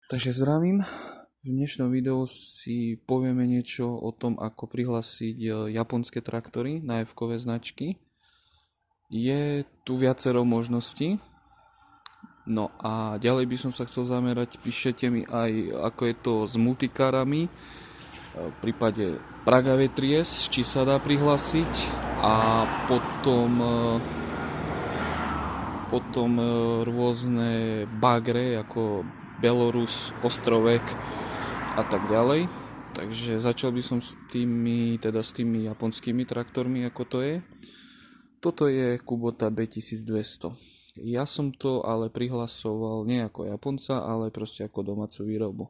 Takže zdravím. V dnešnom videu si povieme niečo o tom, ako prihlásiť japonské traktory na F-kové značky. Je tu viacero možností. No a ďalej by som sa chcel zamerať, píšete mi aj, ako je to s multikárami, v prípade Praga V3S, či sa dá prihlásiť, a potom rôzne bagre ako Belarus, Ostrovek a tak ďalej. Takže začal by som s tými japonskými traktormi, ako to je. Toto je Kubota B1200. Ja som to ale prihlasoval nie ako Japonca, ale proste ako domácu výrobu.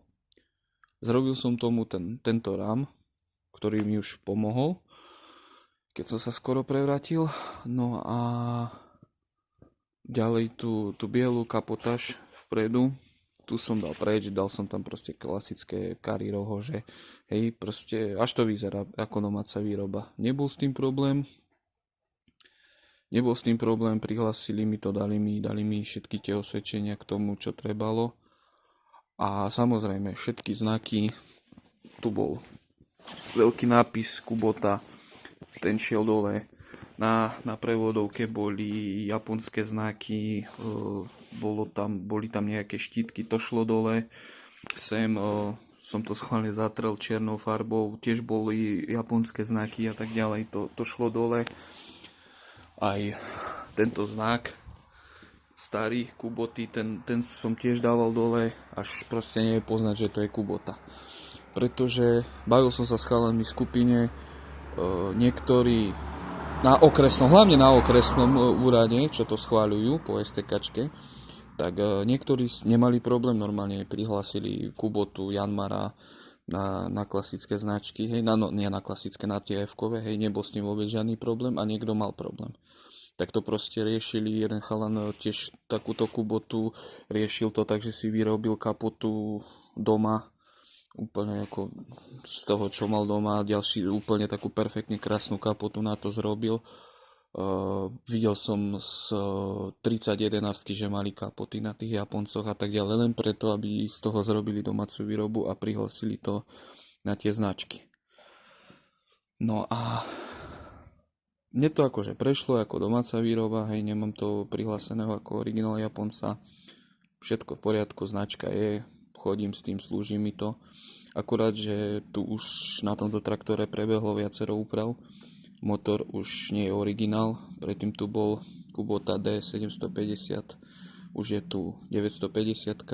Zrobil som tomu tento RAM, ktorý mi už pomohol, keď som sa skoro prevrátil. No a ďalej tú bielú kapotáž vpredu, tu som dal preč, dal som tam proste klasické kari rohože, hej, proste až to vyzerá ako domáca výroba. Nebol s tým problém, prihlasili mi to, dali mi všetky tie osvedčenia k tomu, čo trebalo. A samozrejme, všetky znaky, tu bol veľký nápis Kubota, ten šiel dole. Na prevodovke boli japonské znaky, boli tam nejaké štítky, to šlo dole. Sem som to schválne zatrel čiernou farbou, tiež boli japonské znaky a tak ďalej, to šlo dole. Aj tento znak starý Kuboty, ten som tiež dával dole, až proste nie je poznať, že to je Kubota. Pretože bavil som sa s chalami v skupine, niektorí hlavne na okresnom úrade, čo to schváľujú po STKčke, tak niektorí nemali problém, normálne prihlásili Kubotu, Janmara na klasické značky, hej, nie na klasické, na tie F-kové, hej, nebol s tým vôbec žiadny problém, a niekto mal problém. Tak to proste riešili, jeden chalan tiež takúto Kubotu riešil to tak, že si vyrobil kapotu doma, úplne ako z toho, čo mal doma, ďalší úplne takú perfektne krásnu kapotu na to zrobil. Videl som z 3011, že mali kapoty na tých Japoncoch a tak ďalej, len preto, aby z toho zrobili domácu výrobu a prihlasili to na tie značky. No a mne to akože prešlo ako domáca výroba, hej, nemám to prihláseného ako originál Japonca, všetko v poriadku, značka je, chodím s tým, slúži mi to. Akurát, že tu už na tomto traktore prebehlo viacero úprav. Motor už nie je originál, predtým tu bol Kubota D750, už je tu 950,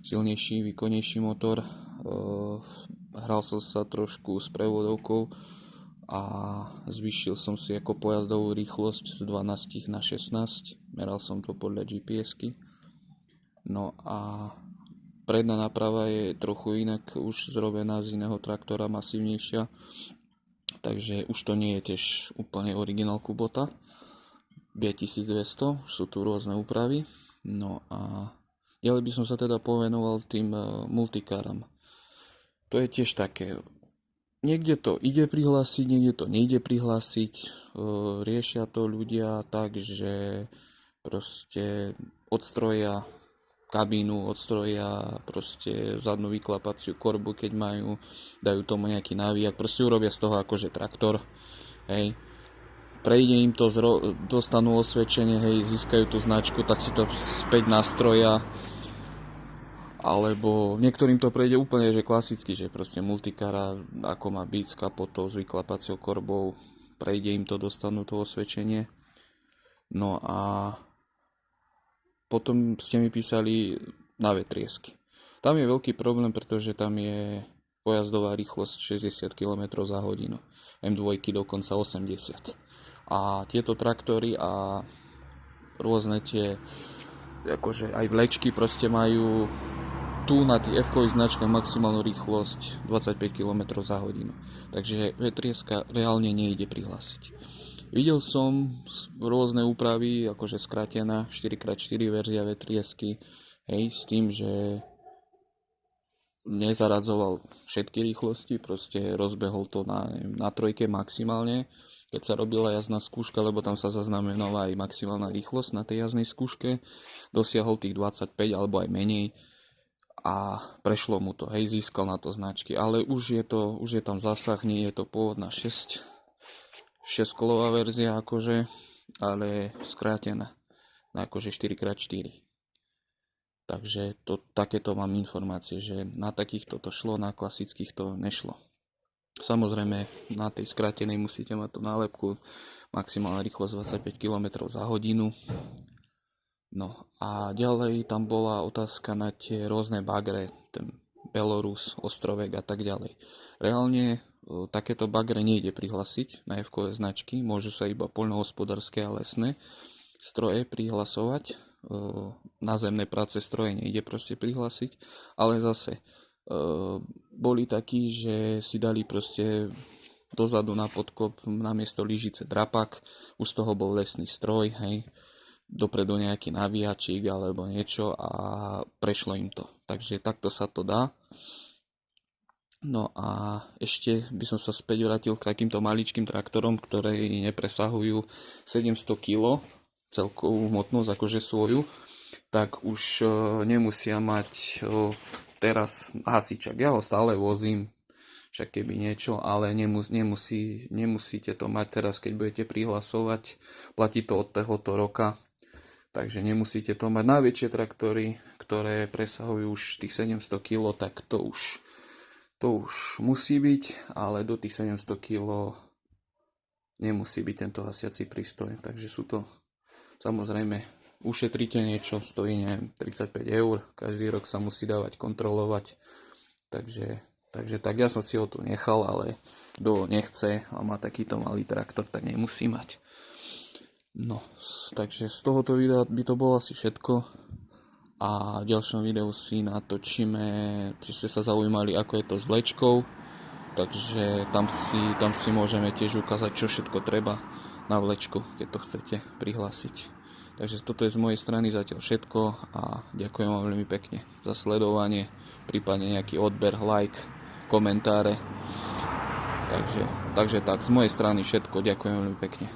silnejší, výkonnejší motor. Hral som sa trošku s prevodovkou a zvýšil som si ako pojazdovú rýchlosť z 12 na 16, meral som to podľa GPS-ky. No a predná náprava je trochu inak už zrobená z iného traktora, masívnejšia, takže už to nie je tiež úplne originál Kubota B1200, už sú tu rôzne úpravy. No a ďalej by som sa teda povenoval tým multikáram. To je tiež také, niekde to ide prihlásiť, niekde to nejde prihlásiť, riešia to ľudia tak, že proste odstroja kabínu, odstroja proste zadnú vyklapaciu korbu, keď majú, dajú tomu nejaký náviak, proste urobia z toho akože traktor, hej. Prejde im to, dostanú osvedčenie, hej, získajú tú značku, tak si to späť nastroja, alebo niektorým to prejde úplne, že klasicky, že proste multikára, ako má byť s kapotou, s vyklapaciou korbou, prejde im to, dostanú to osvedčenie. No a potom ste mi písali na vetriesky. Tam je veľký problém, pretože tam je pojazdová rýchlosť 60 km za hodinu. M2 dokonca 80. A tieto traktory a rôzne tie, akože aj vlečky proste majú tu na tých F-kových značkách maximálnu rýchlosť 25 km za hodinu. Takže vetrieska reálne nejde prihlásiť. Videl som rôzne úpravy, akože skrátená 4x4 verzia vetriesky, hej, s tým, že nezaradzoval všetky rýchlosti, proste rozbehol to na trojke maximálne, keď sa robila jazdná skúška, lebo tam sa zaznamenovala aj maximálna rýchlosť na tej jazdnej skúške, dosiahol tých 25 alebo aj menej a prešlo mu to, hej, získal na to značky, ale už je tam zásah, nie je to pôvodná 6 kolová verzia akože, ale skrátená na akože 4x4. Takže takéto mám informácie, že na takýchto to šlo, na klasických to nešlo. Samozrejme, na tej skrátenej musíte mať tú nálepku, maximálna rýchlosť 25 km za hodinu. No a ďalej tam bola otázka na tie rôzne bagre, ten Belarus, Ostrovek a tak ďalej. Reálne takéto bagre nejde prihlásiť na F-kové značky, môžu sa iba poľnohospodárske a lesné stroje prihlasovať, nazemné práce stroje nejde proste prihlásiť, ale zase boli takí, že si dali proste dozadu na podkop namiesto lyžice drapak, už z toho bol lesný stroj, hej, dopredu nejaký navíjačik alebo niečo a prešlo im to. Takže takto sa to dá. No a ešte by som sa späť vrátil k takýmto maličkým traktorom, ktoré nepresahujú 700 kg celkovú hmotnosť, akože svoju, tak už nemusia mať teraz hasičak. Ja ho stále vozím, však keby niečo, ale nemusíte to mať teraz, keď budete prihlasovať. Platí to od tohoto roka. Takže nemusíte to mať. Najväčšie traktory, ktoré presahujú už tých 700 kg, tak to už musí byť, ale do tých 700 kg nemusí byť tento hasiaci prístroj. Takže sú to, samozrejme, ušetríte niečo, stojí neviem, 35 €, každý rok sa musí dávať kontrolovať. Takže tak, ja som si ho tu nechal, ale kto nechce a má takýto malý traktor, tak nemusí mať. No, takže z tohoto videa by to bolo asi všetko a v ďalšom videu si natočíme, či ste sa zaujímali, ako je to s vlečkou, takže tam si môžeme tiež ukázať, čo všetko treba na vlečku, keď to chcete prihlásiť. Takže toto je z mojej strany zatiaľ všetko a ďakujem vám veľmi pekne za sledovanie, prípadne nejaký odber, like, komentáre. Takže tak, z mojej strany všetko, ďakujem veľmi pekne.